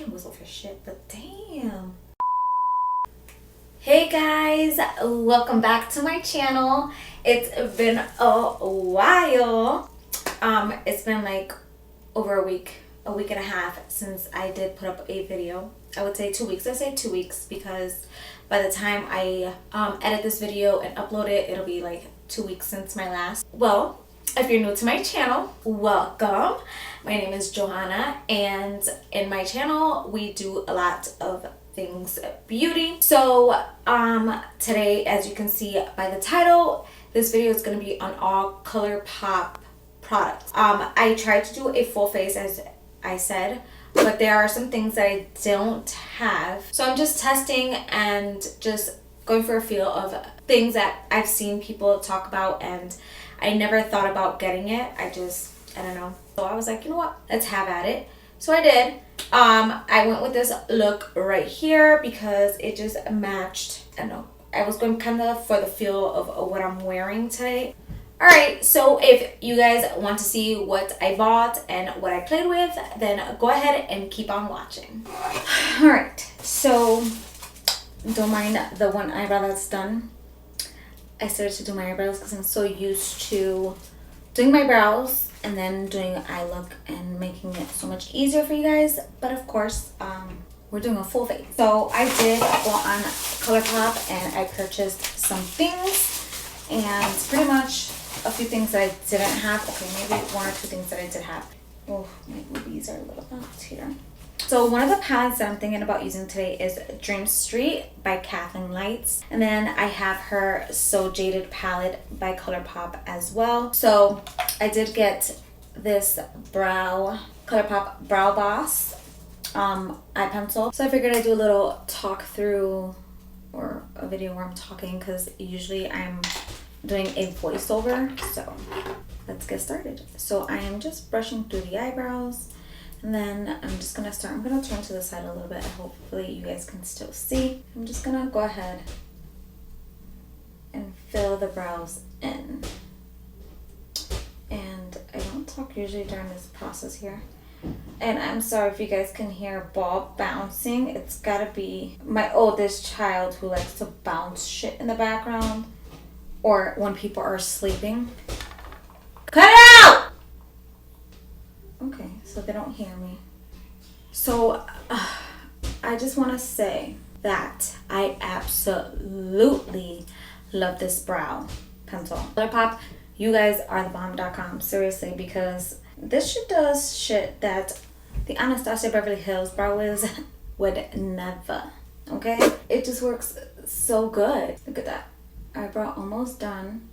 can't whistle for shit, but damn. Hey guys, welcome back to my channel. It's been a while. It's been like over a week and a half since I did put up a video. I would say 2 weeks. I say 2 weeks because by the time I edit this video and upload it, it'll be like 2 weeks since my last. Well, if you're new to my channel, welcome. My name is Johanna, and in my channel we do a lot of things beauty. So today, as you can see by the title, this video is going to be on all ColourPop products. I tried to do a full face, as I said, but there are some things that I don't have, so I'm just testing and just going for a feel of things that I've seen people talk about, and I never thought about getting it. I don't know. So I was like, you know what, let's have at it. So I did. I went with this look right here because it just matched. I don't know, I was going kind of for the feel of what I'm wearing today. Alright, so if you guys want to see what I bought and what I played with, then go ahead and keep on watching. Alright, so don't mind the one eyebrow that's done. I started to do my eyebrows because I'm so used to doing my brows and then doing eye look and making it so much easier for you guys. But of course, we're doing a full face. So I did go on ColourPop and I purchased some things, and pretty much a few things that I didn't have. Okay, maybe one or two things that I did have. Oh, my boobies are a little out here. So one of the palettes that I'm thinking about using today is Dream Street by Kathleen Lights. And then I have her So Jaded palette by ColourPop as well. So I did get this ColourPop Brow Boss eye pencil. So I figured I'd do a little talk through or a video where I'm talking, because usually I'm doing a voiceover. So let's get started. So I am just brushing through the eyebrows, and then I'm just gonna start. I'm gonna turn to the side a little bit. Hopefully you guys can still see. I'm just gonna go ahead and fill the brows in. And I don't talk usually during this process here. And I'm sorry if you guys can hear ball bouncing. It's gotta be my oldest child who likes to bounce shit in the background, or when people are sleeping. Cut it out! Okay, so they don't hear me. So I just want to say that I absolutely love this brow pencil. ColourPop, you guys are the bomb.com, seriously, because this shit does shit that the Anastasia Beverly Hills Brow Wiz would never. Okay, it just works so good. Look at that. Eyebrow almost done.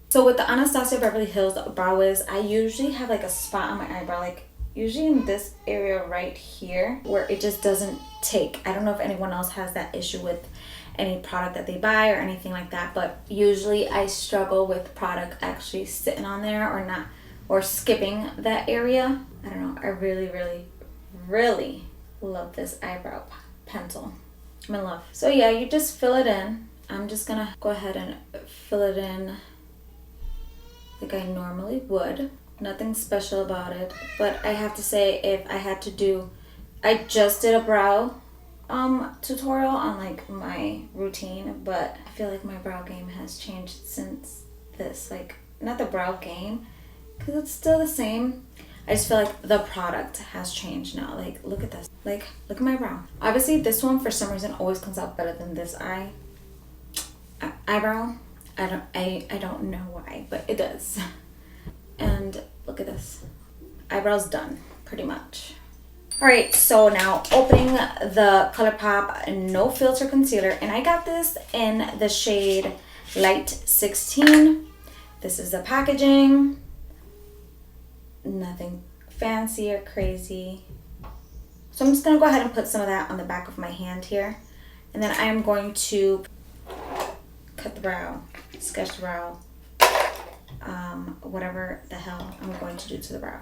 So with the Anastasia Beverly Hills Brow Wiz, I usually have like a spot on my eyebrow, like usually in this area right here, where it just doesn't take. I don't know if anyone else has that issue with any product that they buy or anything like that, but usually I struggle with product actually sitting on there or not, or skipping that area. I don't know. I really, really, really love this eyebrow pencil. I'm in love. So yeah, you just fill it in. I'm just gonna go ahead and fill it in like I normally would. Nothing special about it, but I have to say, if I had to do, I just did a brow tutorial on like my routine, but I feel like my brow game has changed since this. Like, not the brow game, because it's still the same. I just feel like the product has changed now. Like, look at this. Like, look at my brow. Obviously this one for some reason always comes out better than this eyebrow. I don't know why, but it does. And look at this. Eyebrows done, pretty much. Alright, so now opening the ColourPop No Filter Concealer, and I got this in the shade Light 16. This is the packaging. Nothing fancy or crazy. So I'm just gonna go ahead and put some of that on the back of my hand here. And then I am going to cut the brow, sketch the brow, whatever the hell I'm going to do to the brow.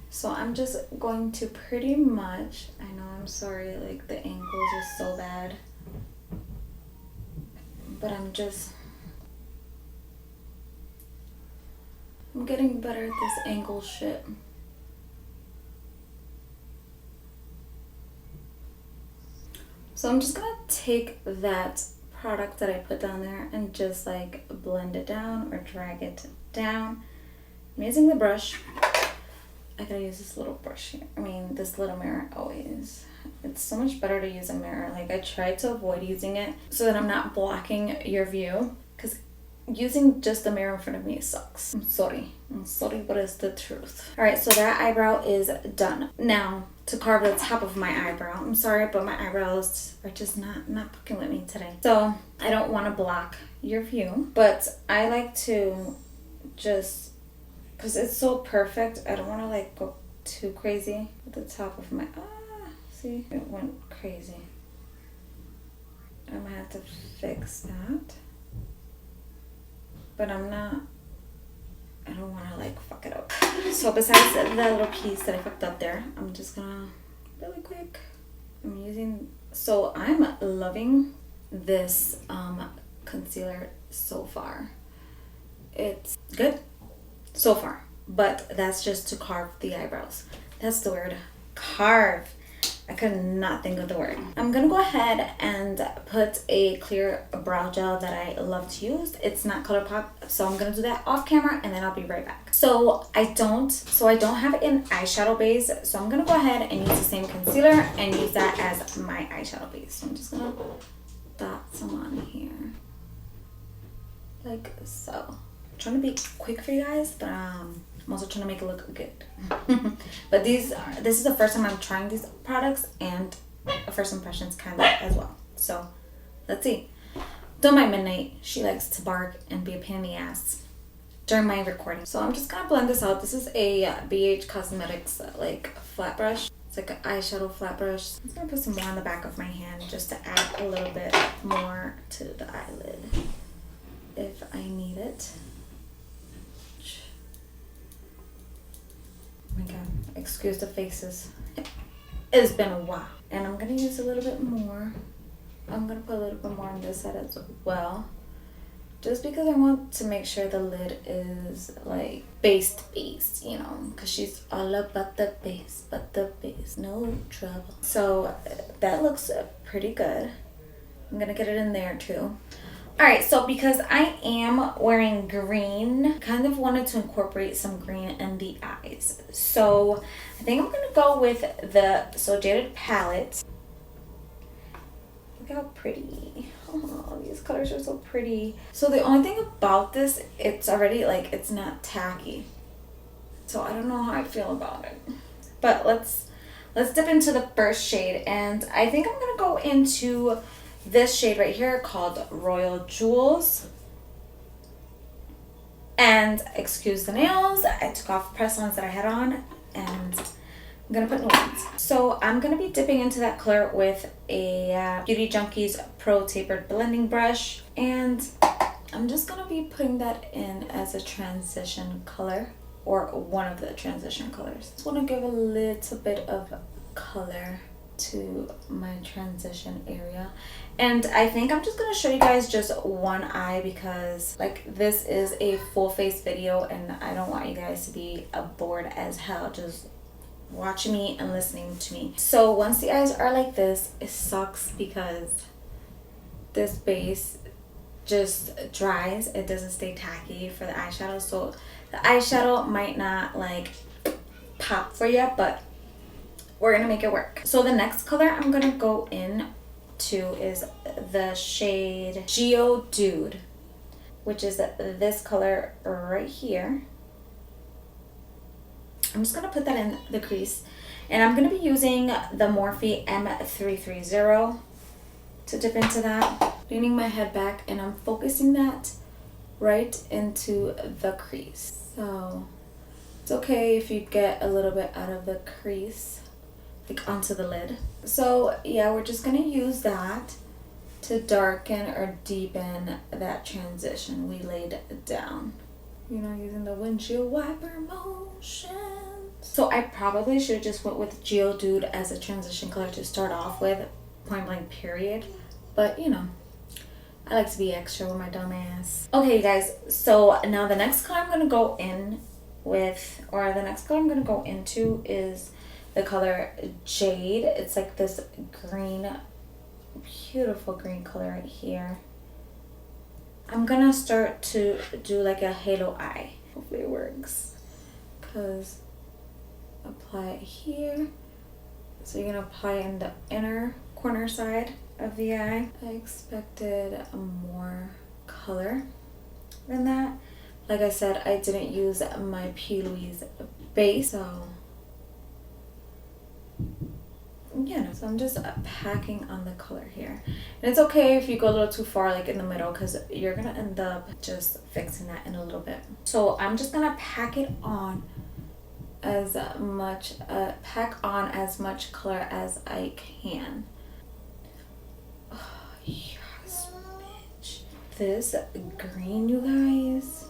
So I'm just going to pretty much, I know, I'm sorry, like the angles are so bad, but I'm getting better at this angle shit. So I'm just gonna take that product that I put down there and just like blend it down or drag it down. I'm using the brush. I gotta use this little brush here. I mean, this little mirror always. It's so much better to use a mirror. Like, I try to avoid using it so that I'm not blocking your view, because using just the mirror in front of me sucks. I'm sorry, but it's the truth. All right, so that eyebrow is done. Now, to carve the top of my eyebrow. I'm sorry, but my eyebrows are just not fucking with me today. So I don't want to block your view, but I like to just, because it's so perfect, I don't want to like go too crazy with the top of my, see, it went crazy. I'm gonna have to fix that. But I don't want to like fuck it up. So besides that little piece that I fucked up there, I'm just gonna, really quick, so I'm loving this concealer so far. It's good so far, but that's just to carve the eyebrows. That's the word, carve. I could not think of the word. I'm gonna go ahead and put a clear brow gel that I love to use. It's not ColourPop, so I'm gonna do that off camera and then I'll be right back. So I don't have an eyeshadow base, so I'm gonna go ahead and use the same concealer and use that as my eyeshadow base. So I'm just gonna dot some on here, like so. I'm trying to be quick for you guys, but I'm also trying to make it look good. But this is the first time I'm trying these products, and a first impressions kind of as well. So let's see. Don't mind Midnight. She likes to bark and be a pain in the ass during my recording. So I'm just gonna blend this out. This is a BH Cosmetics like flat brush. It's like an eyeshadow flat brush. I'm just gonna put some more on the back of my hand just to add a little bit more to the eyelid if I need it. Oh my god, excuse the faces. It's been a while. And I'm gonna use a little bit more. I'm gonna put a little bit more on this side as well. Just because I want to make sure the lid is like based, you know, because she's all about the base, but the base, no trouble. So that looks pretty good. I'm gonna get it in there too. Alright, so because I am wearing green, kind of wanted to incorporate some green in the eyes. So I think I'm going to go with the Jaded palette. Look how pretty. Oh, these colors are so pretty. So the only thing about this, it's already like, it's not tacky. So I don't know how I feel about it. But let's dip into the first shade. And I think I'm going to go into this shade right here called Royal Jewels. And excuse the nails, I took off press-ons that I had on and I'm gonna put new ones. So I'm gonna be dipping into that color with a Beauty Junkies Pro Tapered Blending Brush, and I'm just gonna be putting that in as a transition color, or one of the transition colors. Just wanna give a little bit of color to my transition area. And I think I'm just gonna show you guys just one eye, because like this is a full face video and I don't want you guys to be bored as hell just watching me and listening to me. So once the eyes are like this, it sucks because this base just dries. It doesn't stay tacky for the eyeshadow, so the eyeshadow might not like pop for you, but we're gonna make it work. So the next color I'm gonna go in to is the shade Geodude, which is this color right here. I'm just gonna put that in the crease, and I'm gonna be using the Morphe M330 to dip into that. Leaning my head back and I'm focusing that right into the crease. So it's okay if you get a little bit out of the crease, like onto the lid. So yeah, we're just gonna use that to darken or deepen that transition we laid down, you know, using the windshield wiper motion. So I probably should have just went with Geodude as a transition color to start off with, point blank period, but you know, I like to be extra with my dumb ass. Okay, you guys, so now the next color I'm gonna go in with, or the next color I'm gonna go into is the color Jade. It's like this green beautiful green color right here. I'm gonna start to do like a halo eye. Hopefully it works. Cause apply it here. So you're gonna apply it in the inner corner side of the eye. I expected more color than that. Like I said, I didn't use my P. Louise base, so yeah, so I'm just packing on the color here. And it's okay if you go a little too far, like in the middle, because you're gonna end up just fixing that in a little bit. So I'm just gonna pack it on as much, pack on as much color as I can. Oh, yes, bitch. This green, you guys,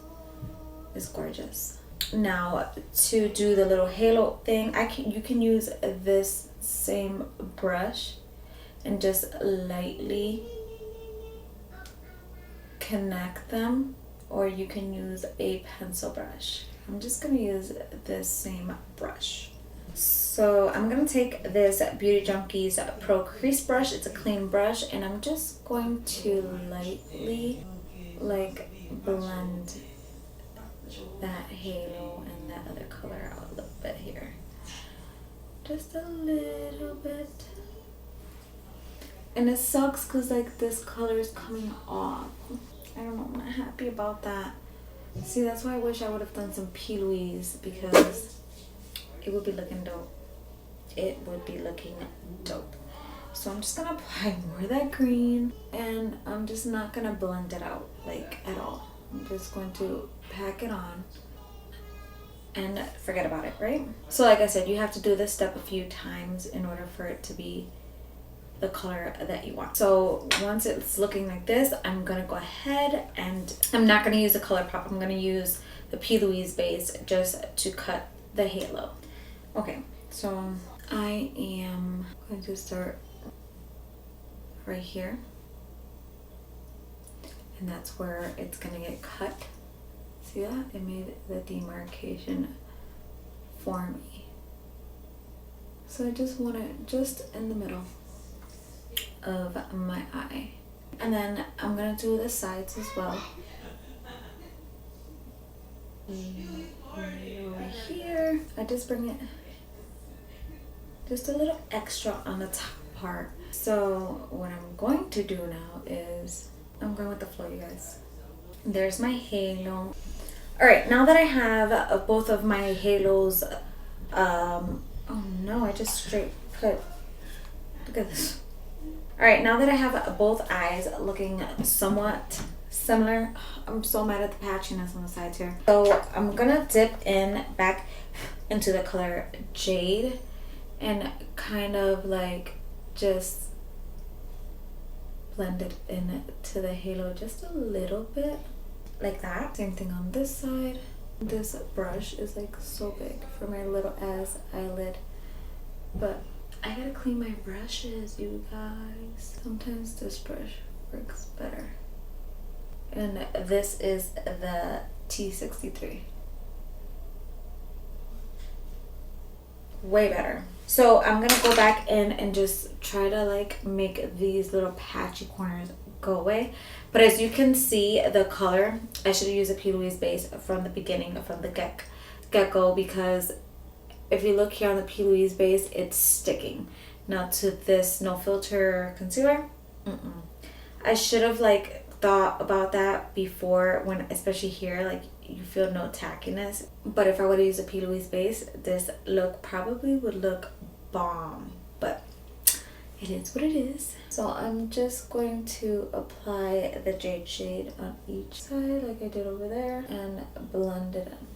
is gorgeous. Now to do the little halo thing, you can use this same brush and just lightly connect them, or you can use a pencil brush. I'm just gonna use this same brush. So I'm gonna take this Beauty Junkies Pro Crease Brush. It's a clean brush, and I'm just going to lightly like blend that halo and that other color out a little bit here. Just a little bit. And it sucks because like this color is coming off. I don't know, I'm not happy about that. See, that's why I wish I would have done some P. Louise, because it would be looking dope. It would be looking dope. So I'm just gonna apply more of that green, and I'm just not gonna blend it out like at all. I'm just going to pack it on and forget about it, right? So like I said, you have to do this step a few times in order for it to be the color that you want. So once it's looking like this, I'm gonna go ahead and I'm not gonna use a ColourPop. I'm gonna use the P. Louise base just to cut the halo. Okay, so I am going to start right here, and that's where it's gonna get cut. See that? It made the demarcation for me. So I just want it just in the middle of my eye. And then I'm gonna do the sides as well. Over here, I just bring it just a little extra on the top part. So what I'm going to do now is I'm going with the flow, you guys. There's my halo. All right, now that I have both of my halos, oh no, I just straight put, look at this. All right, now that I have both eyes looking somewhat similar, I'm so mad at the patchiness on the sides here. So I'm gonna dip in back into the color Jade and kind of like just blend it into the halo just a little bit, like that. Same thing on this side. This brush is like so big for my little ass eyelid, but I gotta clean my brushes, you guys. Sometimes this brush works better. And this is the T63. Way better. So I'm gonna go back in and just try to like make these little patchy corners go away. But as you can see, the color, I should have used a P. Louise base from the beginning, from the get-go, because if you look here on the P. Louise base, it's sticking. Now to this no filter concealer, I should have like thought about that before, when especially here, like you feel no tackiness. But if I would have used a P. Louise base, this look probably would look bomb, but it is what it is. So I'm just going to apply the Jade shade on each side like I did over there and blend it in.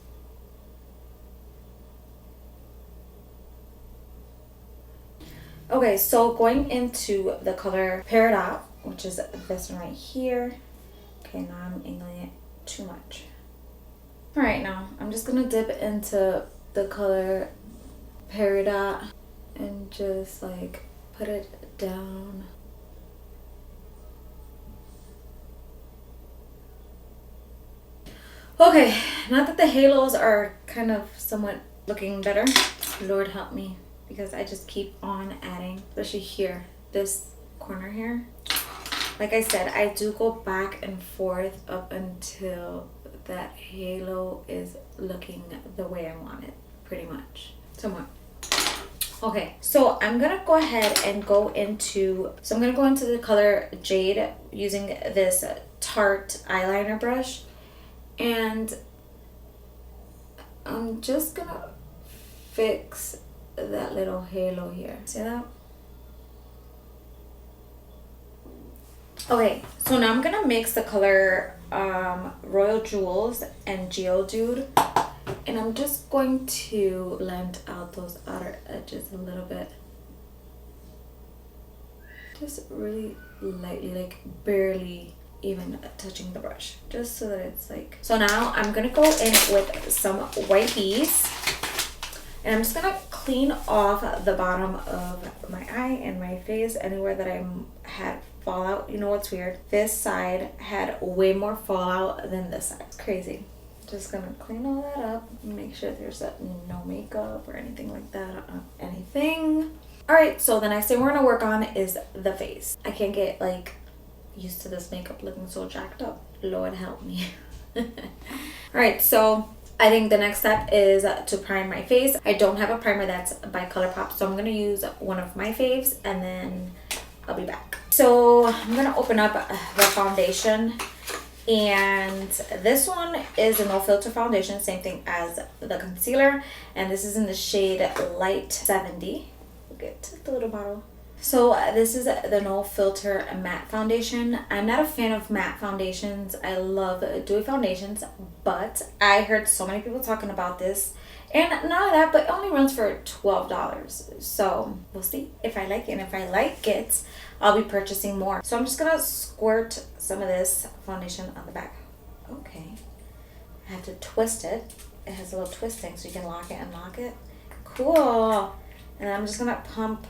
Okay, so going into the color Peridot, which is this one right here. Okay, now I'm angling it too much. All right, now I'm just gonna dip into the color Peridot and just like put it down. Okay, now that the halos are kind of somewhat looking better, Lord help me, because I just keep on adding, especially here. This corner here. Like I said, I do go back and forth up until that halo is looking the way I want it, pretty much. Somewhat. Okay, so I'm gonna go ahead and go into the color Jade using this Tarte eyeliner brush, and I'm just gonna fix that little halo here. See that? Okay, so now I'm gonna mix the color Royal Jewels and Geodude, and I'm just going to blend out those outer edges a little bit. Just really lightly, like barely even touching the brush, just so that it's like. So now I'm gonna go in with some white bees, and I'm just gonna clean off the bottom of my eye and my face, anywhere that I had fallout. You know what's weird? This side had way more fallout than this side. It's crazy. Just gonna clean all that up, make sure there's no makeup or anything like that on anything. All right, so the next thing we're gonna work on is the face. I can't get like used to this makeup looking so jacked up. Lord help me. All right, so I think the next step is to prime my face. I don't have a primer that's by ColourPop, so I'm gonna use one of my faves and then I'll be back. So I'm gonna open up the foundation, and this one is a no filter foundation, same thing as the concealer, and this is in the shade Light 70. Look at the little bottle. So this is the no filter matte foundation. I'm not a fan of matte foundations. I love dewy foundations, but I heard so many people talking about this, and not only that, but it only runs for $12. So we'll see if I like it, and if I like it, I'll be purchasing more. So I'm just gonna squirt some of this foundation on the back. Okay, I have to twist it. It has a little twisting, so you can lock it and lock it. Cool. And I'm just gonna pump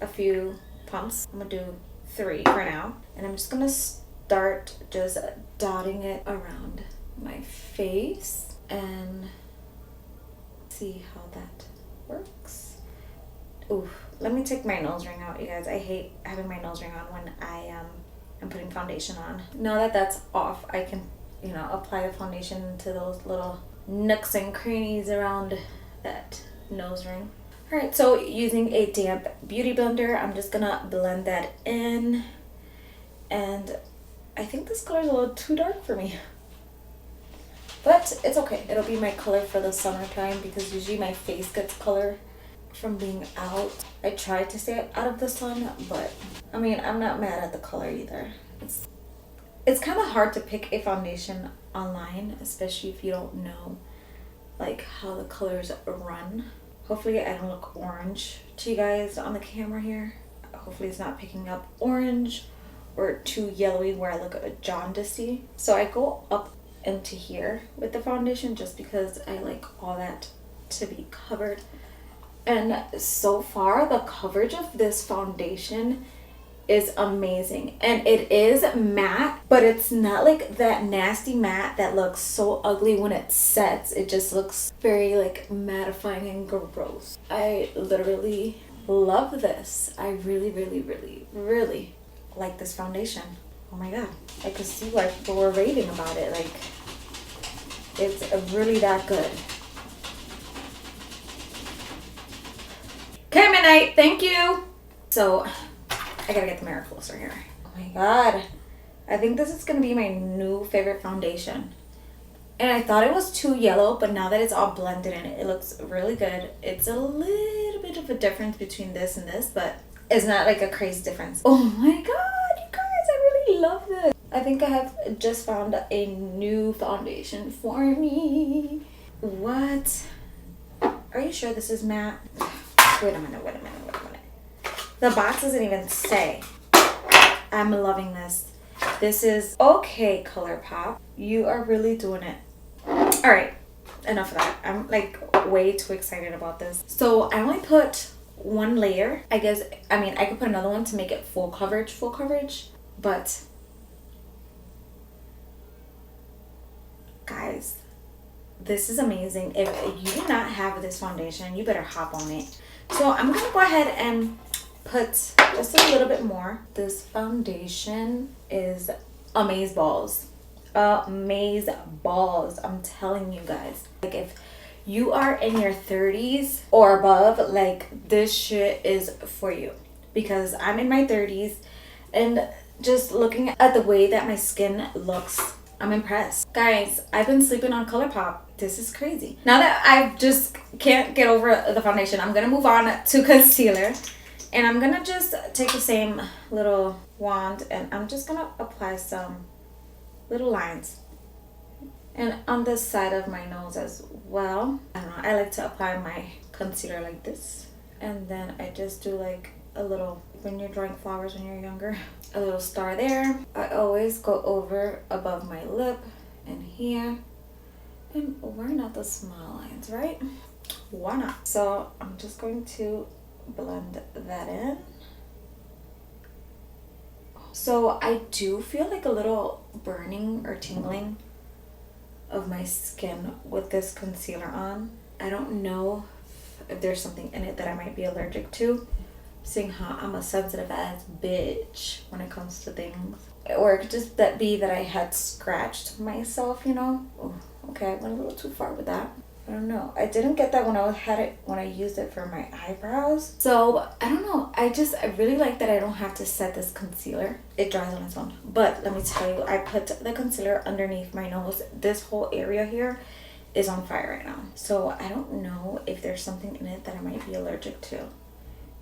a few pumps. I'm gonna do 3 for now, and I'm just gonna start just dotting it around my face and see how that works. Ooh, let me take my nose ring out, you guys. I hate having my nose ring on when I am putting foundation on. Now that that's off, I can, you know, apply the foundation to those little nooks and crannies around that nose ring. All right, so using a damp beauty blender, I'm just gonna blend that in, and I think this color is a little too dark for me, but it's okay. It'll be my color for the summertime, because usually my face gets color from being out. I try to stay out of the sun, but I mean, I'm not mad at the color either. It's kind of hard to pick a foundation online, especially if you don't know like how the colors run. Hopefully I don't look orange to you guys on the camera here. Hopefully it's not picking up orange or too yellowy where I look jaundicey. So I go up into here with the foundation just because I like all that to be covered. And so far the coverage of this foundation is amazing, and it is matte, but it's not like that nasty matte that looks so ugly when it sets. It just looks very like mattifying and gross. I literally love this. I really, really, really, really like this foundation. Oh my god, I could see why people were raving about it. Like, it's really that good. Okay, Midnight, thank you. So I gotta get the mirror closer here. Oh my god. I think this is gonna be my new favorite foundation. And I thought it was too yellow, but now that it's all blended in, it looks really good. It's a little bit of a difference between this and this, but it's not like a crazy difference. Oh my god, you guys, I really love this. I think I have just found a new foundation for me. What? Are you sure this is matte? Wait a minute. The box doesn't even say. I'm loving this. This is okay, ColourPop. You are really doing it. All right, enough of that. I'm like way too excited about this. So I only put 1 layer. I guess, I mean, I could put another one to make it full coverage, but guys, this is amazing. If you do not have this foundation, you better hop on it. So I'm gonna go ahead and put just a little bit more. This foundation is amaze balls. Amaze balls. I'm telling you guys. Like, if you are in your 30s or above, like, this shit is for you. Because I'm in my 30s and just looking at the way that my skin looks, I'm impressed. Guys, I've been sleeping on ColourPop. This is crazy. Now that I just can't get over the foundation, I'm gonna move on to concealer. And I'm gonna just take the same little wand and I'm just gonna apply some little lines. And on this side of my nose as well. I don't know, I like to apply my concealer like this. And then I just do like a little, when you're drawing flowers when you're younger, a little star there. I always go over above my lip and here. And why not the small lines, right? Why not? So I'm just going to blend that in. So I do feel like a little burning or tingling of my skin with this concealer on. I don't know if there's something in it that I might be allergic to, seeing how I'm a sensitive ass bitch when it comes to things. Or it could just be that I had scratched myself, you know. Oh, okay, I went a little too far with that. I don't know. I didn't get that when I used it for my eyebrows. So I don't know. I really like that I don't have to set this concealer. It dries on its own. But let me tell you, I put the concealer underneath my nose. This whole area here is on fire right now. So I don't know if there's something in it that I might be allergic to.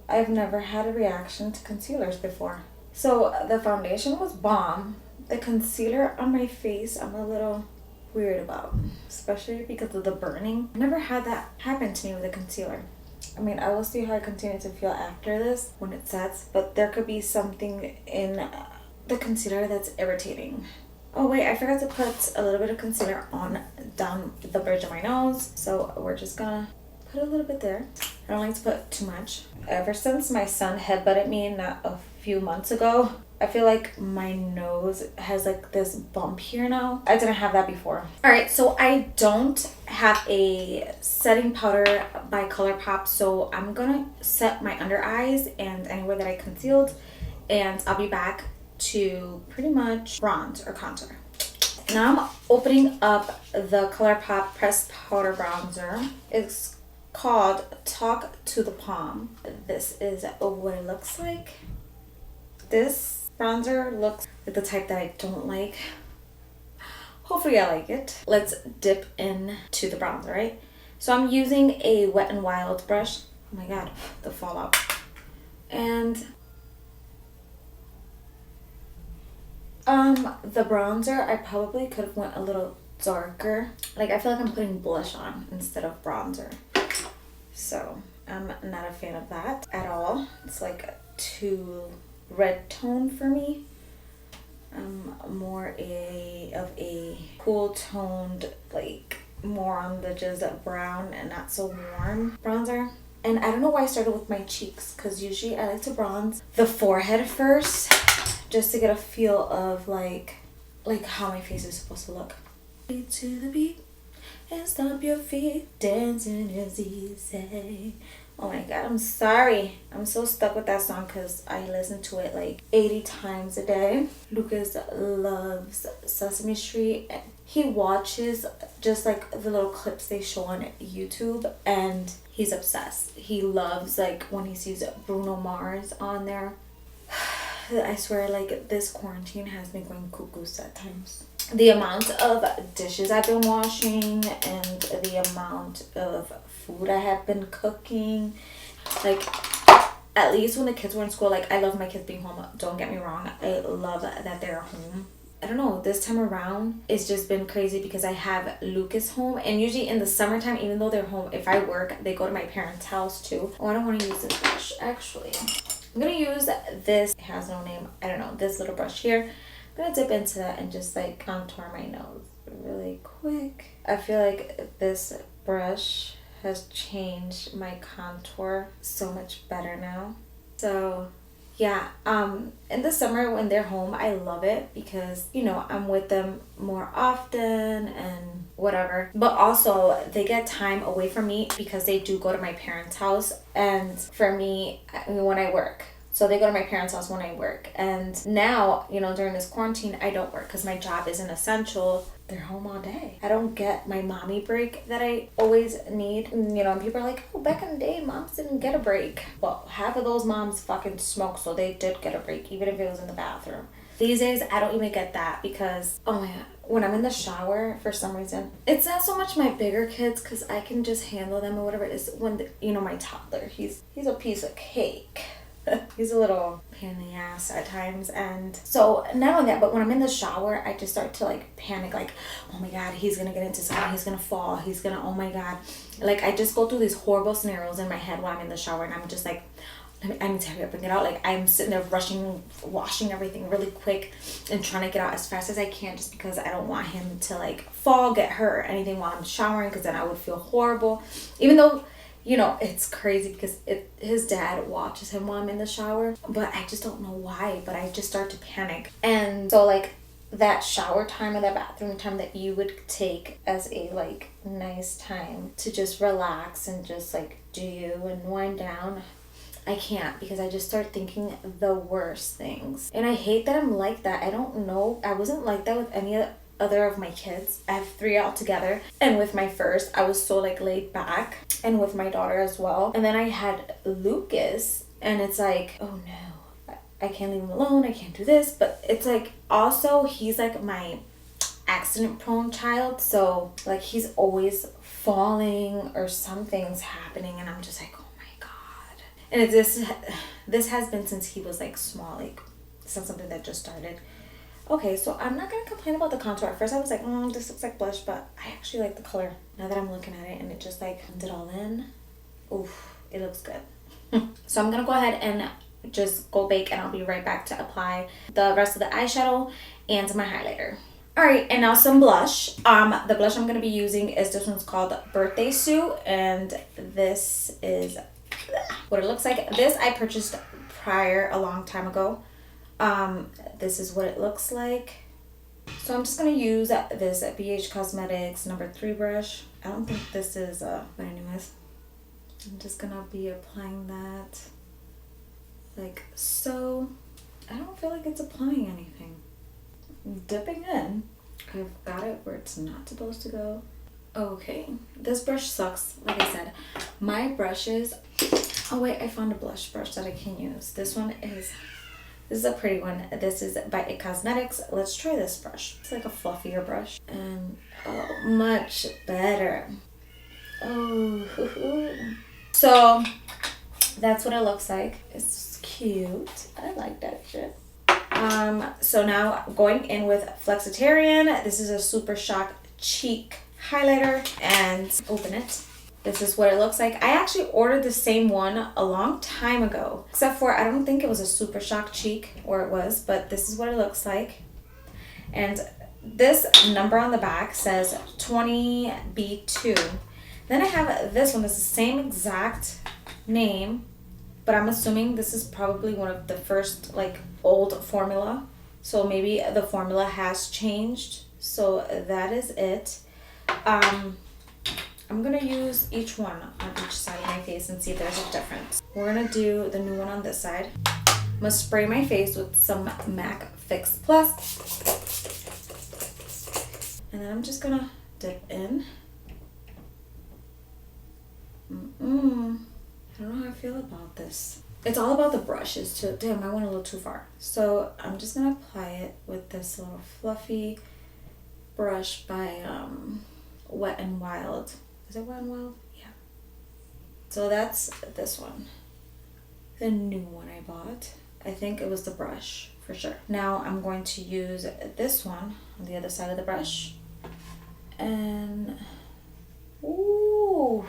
I've never had a reaction to concealers before. So the foundation was bomb. The concealer on my face, I'm a little weird about, especially because of the burning. I never had that happen to me with a concealer. I mean, I will see how I continue to feel after this when it sets, but there could be something in the concealer that's irritating. Oh wait, I forgot to put a little bit of concealer on down the bridge of my nose, so we're just gonna put a little bit there. I don't like to put too much. Ever since my son headbutted me not a few months ago, I feel like my nose has like this bump here now. I didn't have that before. All right, so I don't have a setting powder by ColourPop, so I'm gonna set my under eyes and anywhere that I concealed, and I'll be back to pretty much bronze or contour. Now I'm opening up the ColourPop pressed powder bronzer. It's called Talk to the Palm. This is what it looks like. This bronzer looks like the type that I don't like. Hopefully I like it. Let's dip into the bronzer, right? So I'm using a Wet n Wild brush. Oh my god, the fallout. And the bronzer, I probably could have went a little darker. Like, I feel like I'm putting blush on instead of bronzer. So I'm not a fan of that at all. It's like too red tone for me. I'm more of a cool toned, like more on the just brown and not so warm bronzer. And I don't know why I started with my cheeks, because usually I like to bronze the forehead first, just to get a feel of like how my face is supposed to look. To the beat and stomp your feet, dancing is easy. Oh my god, I'm sorry. I'm so stuck with that song because I listen to it like 80 times a day. Lucas loves Sesame Street. He watches just like the little clips they show on YouTube and he's obsessed. He loves like when he sees Bruno Mars on there. I swear, like, this quarantine has been going cuckoo at times. The amount of dishes I've been washing and the amount of food I have been cooking. Like, at least when the kids were in school, like, I love my kids being home. Don't get me wrong. I love that they're home. I don't know, this time around, it's just been crazy because I have Lucas home. And usually in the summertime, even though they're home, if I work, they go to my parents' house too. Oh, I don't want to use this brush, actually. I'm going to use this, it has no name, I don't know, this little brush here. I'm going to dip into that and just like contour my nose really quick. I feel like this brush has changed my contour so much better now. So yeah, in the summer when they're home, I love it because, you know, I'm with them more often and whatever. But also they get time away from me because they do go to my parents' house. And for me, when I work, So they go to my parents' house when I work. And now, you know, during this quarantine, I don't work because my job isn't essential. They're home all day. I don't get my mommy break that I always need. You know, and people are like, oh, back in the day, moms didn't get a break. Well, half of those moms fucking smoke, so they did get a break, even if it was in the bathroom. These days, I don't even get that because, oh my God, when I'm in the shower, for some reason, it's not so much my bigger kids because I can just handle them or whatever. It's when, you know, my toddler, he's a piece of cake. He's a little pain in the ass at times. And so not only that, but when I'm in the shower, I just start to like panic, like, oh my God, he's gonna get into something, he's gonna fall, he's gonna, oh my God. Like I just go through these horrible scenarios in my head while I'm in the shower, and I'm just like, I need to hurry up and get out. Like I'm sitting there rushing, washing everything really quick and trying to get out as fast as I can, just because I don't want him to like fall, get hurt, anything while I'm showering, because then I would feel horrible. Even though, you know, it's crazy because his dad watches him while I'm in the shower, but I just don't know why, but I just start to panic. And so like that shower time or that bathroom time that you would take as a like nice time to just relax and just like do you and wind down, I can't, because I just start thinking the worst things. And I hate that I'm like that. I don't know. I wasn't like that with any other of my kids. I have 3 altogether. And with my first, I was so like laid back. And with my daughter as well. And then I had Lucas, and it's like, oh no, I can't leave him alone. I can't do this. But it's like, also, he's like my accident prone child. So like he's always falling or something's happening. And I'm just like, and this has been since he was like small, like it's not something that just started. Okay, so I'm not gonna complain about the contour. At first I was like, this looks like blush, but I actually like the color now that I'm looking at it, and it just like blended all in. Oof, it looks good. So I'm gonna go ahead and just go bake, and I'll be right back to apply the rest of the eyeshadow and my highlighter. Alright, and now some blush. The blush I'm gonna be using is, this one's called Birthday Suit, and this is what it looks like. This I purchased prior a long time ago. This is what it looks like. So I'm just gonna use this BH Cosmetics number 3 brush. I don't think this is but anyways, I'm just gonna be applying that like so. I don't feel like it's applying anything. Dipping in. I've got it where it's not supposed to go. Okay, this brush sucks. Like I said, my brushes, oh wait, I found a blush brush that I can use. This is a pretty one. This is by It Cosmetics. Let's try this brush. It's like a fluffier brush, and oh, much better. Oh, so that's what it looks like. It's cute. I like that shit. So now going in with Flexitarian. This is a Super Shock Cheek highlighter, and open it. This is what it looks like. I actually ordered the same one a long time ago, except for I don't think it was a Super Shock Cheek, or it was, but this is what it looks like. And this number on the back says 20B2. Then I have this one that's the same exact name, but I'm assuming this is probably one of the first like old formula. So maybe the formula has changed. So that is it. I'm gonna use each one on each side of my face and see if there's a difference. We're gonna do the new one on this side. I'm gonna spray my face with some MAC Fix Plus. And then I'm just gonna dip in. I don't know how I feel about this. It's all about the brushes too. Damn, I went a little too far. So I'm just gonna apply it with this little fluffy brush by Wet n Wild. Is it Wet n Wild? Yeah. So that's this one. The new one I bought. I think it was the brush for sure. Now I'm going to use this one on the other side of the brush. And ooh,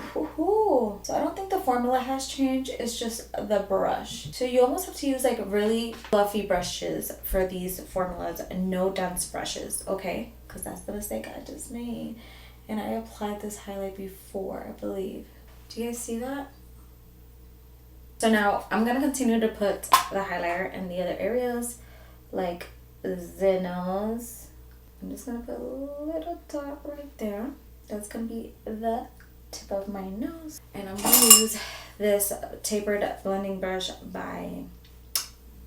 so I don't think the formula has changed. It's just the brush. So you almost have to use like really fluffy brushes for these formulas and no dense brushes, okay? Because that's the mistake I just made. And I applied this highlight before, I believe. Do you guys see that? So now I'm gonna continue to put the highlighter in the other areas, like the nose. I'm just gonna put a little dot right there. That's gonna be the tip of my nose. And I'm gonna use this tapered blending brush by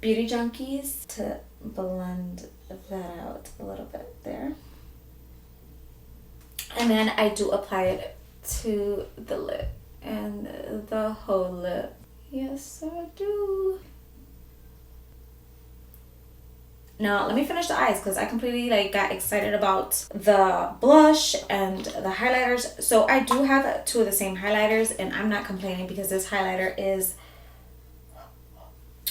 Beauty Junkies to blend that out a little bit there. And then I do apply it to the lip and the whole lip. Yes, I do. Now, let me finish the eyes because I completely like got excited about the blush and the highlighters. So I do have two of the same highlighters and I'm not complaining because this highlighter is...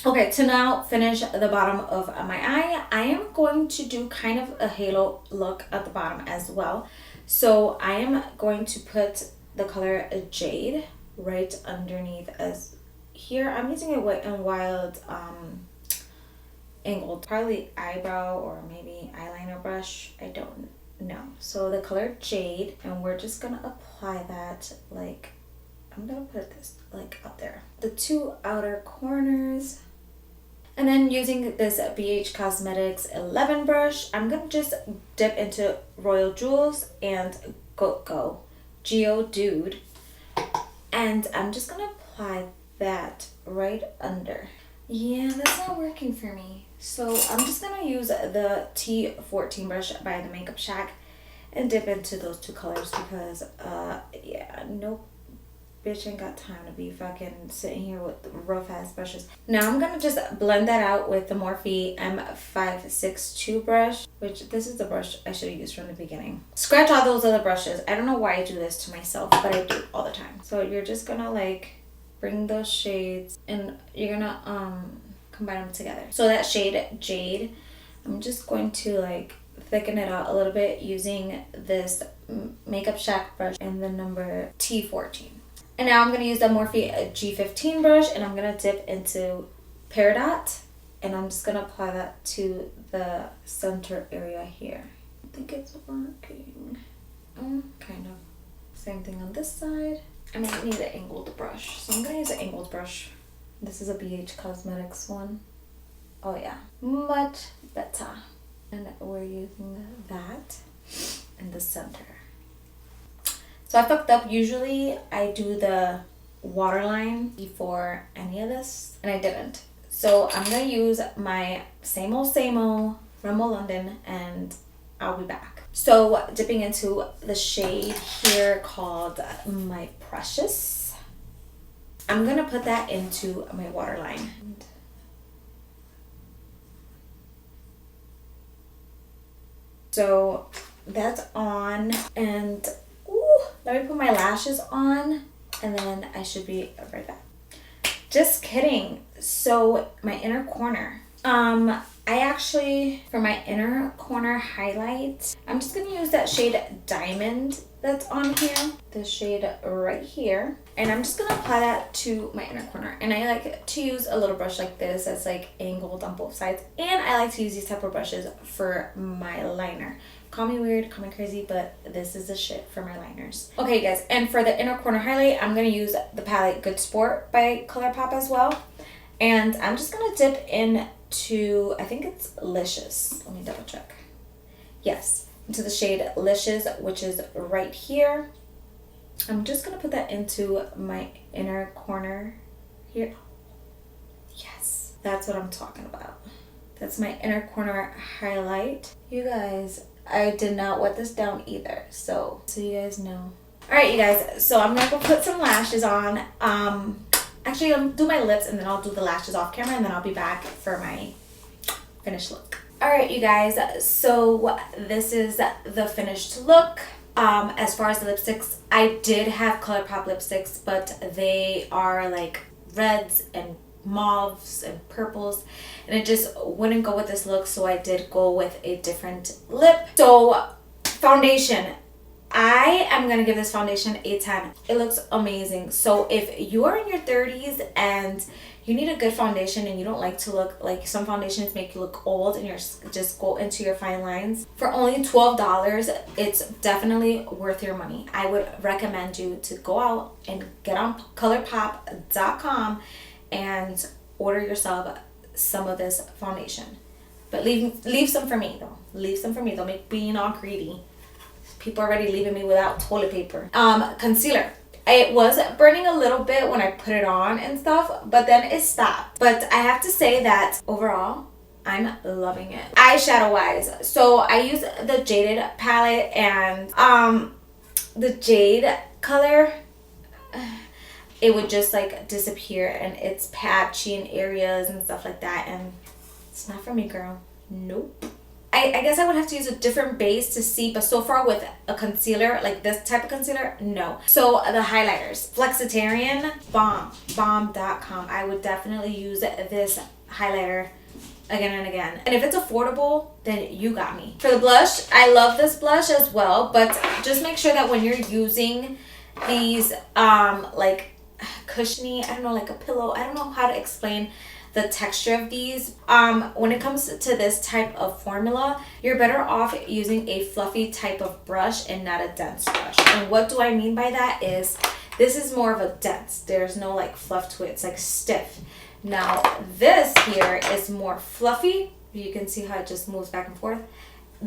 Okay, to now finish the bottom of my eye, I am going to do kind of a halo look at the bottom as well. So I am going to put the color Jade right underneath as here. I'm using a Wet n Wild angled, probably eyebrow or maybe eyeliner brush. I don't know. So the color Jade, and we're just gonna apply that like, I'm gonna put this like up there. The two outer corners. And then using this BH Cosmetics 11 brush, I'm going to just dip into Royal Jewels and Geodude. And I'm just going to apply that right under. Yeah, that's not working for me. So I'm just going to use the T14 brush by the Makeup Shack and dip into those two colors because, yeah, nope. Bitch ain't got time to be fucking sitting here with rough ass brushes. Now I'm gonna just blend that out with the Morphe M562 brush, which this is the brush I should have used from the beginning. Scratch all those other brushes. I don't know why I do this to myself, but I do all the time. So you're just gonna like bring those shades and you're gonna combine them together. So that shade Jade, I'm just going to like thicken it out a little bit using this Makeup Shack brush and the number T14. And now I'm going to use the Morphe G15 brush and I'm going to dip into Peridot and I'm just going to apply that to the center area here. I think it's working. Kind of. Same thing on this side. I might need an angled brush. So I'm going to use an angled brush. This is a BH Cosmetics one. Oh yeah. Much better. And we're using that in the center. So I fucked up. Usually I do the waterline before any of this and I didn't. So I'm going to use my same old Remo London and I'll be back. So dipping into the shade here called My Precious. I'm going to put that into my waterline. So that's on and let me put my lashes on and then I should be right back. Just kidding. So my inner corner. I actually, for my inner corner highlight, I'm just going to use that shade Diamond that's on here. This shade right here. And I'm just going to apply that to my inner corner. And I like to use a little brush like this that's like angled on both sides. And I like to use these type of brushes for my liner. Call me weird, call me crazy, but this is the shit for my liners. Okay, guys, and for the inner corner highlight, I'm going to use the palette Good Sport by ColourPop as well. And I'm just going to dip into, I think it's Licious. Let me double check. Yes, into the shade Licious, which is right here. I'm just going to put that into my inner corner here. Yes, that's what I'm talking about. That's my inner corner highlight. You guys, I did not wet this down either, so you guys know. All right, you guys, so I'm gonna go put some lashes on. Actually, I'll do my lips and then I'll do the lashes off camera and then I'll be back for my finished look. All right, you guys, so this is the finished look. As far as the lipsticks, I did have ColourPop lipsticks, but they are like reds and mauves and purples, and it just wouldn't go with this look, so I did go with a different lip. So foundation, I am gonna give this foundation a 10. It looks amazing. So if you are in your 30s and you need a good foundation and you don't like to look like some foundations make you look old and you're just go into your fine lines, for only $12 it's definitely worth your money. I would recommend you to go out and get on ColourPop.com and order yourself some of this foundation, but leave some for me though. Leave some for me. Don't make being all greedy. People already leaving me without toilet paper. Concealer. It was burning a little bit when I put it on and stuff, but then it stopped. But I have to say that overall, I'm loving it. Eyeshadow wise, so I use the Jaded palette, and the Jade color, it would just like disappear, and it's patchy in areas and stuff like that, and it's not for me, girl. Nope. I guess I would have to use a different base to see, but so far with a concealer, like this type of concealer, no. So the highlighters, Flexitarian, bomb.com. I would definitely use this highlighter again and again. And if it's affordable, then you got me. For the blush, I love this blush as well, but just make sure that when you're using these like cushiony, I don't know, like a pillow, I don't know how to explain the texture of these. When it comes to this type of formula, you're better off using a fluffy type of brush and not a dense brush. And what do I mean by that is, this is more of a dense, there's no like fluff to it, it's like stiff. Now this here is more fluffy. You can see how it just moves back and forth.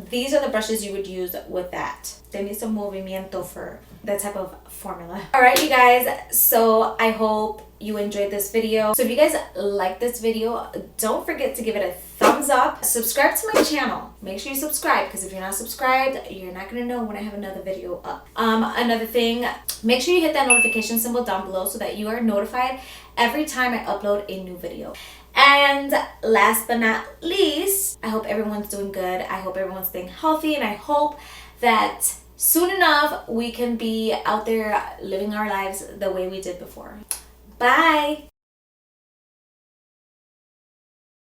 These are the brushes you would use with that. They need some movimiento for that type of formula. Alright, you guys, so I hope you enjoyed this video. So if you guys like this video, don't forget to give it a thumbs up. Subscribe to my channel. Make sure you subscribe, because if you're not subscribed, you're not gonna know when I have another video up. Another thing, make sure you hit that notification symbol down below so that you are notified every time I upload a new video. And last but not least, I hope everyone's doing good. I hope everyone's staying healthy, and I hope that soon enough we can be out there living our lives the way we did before. Bye!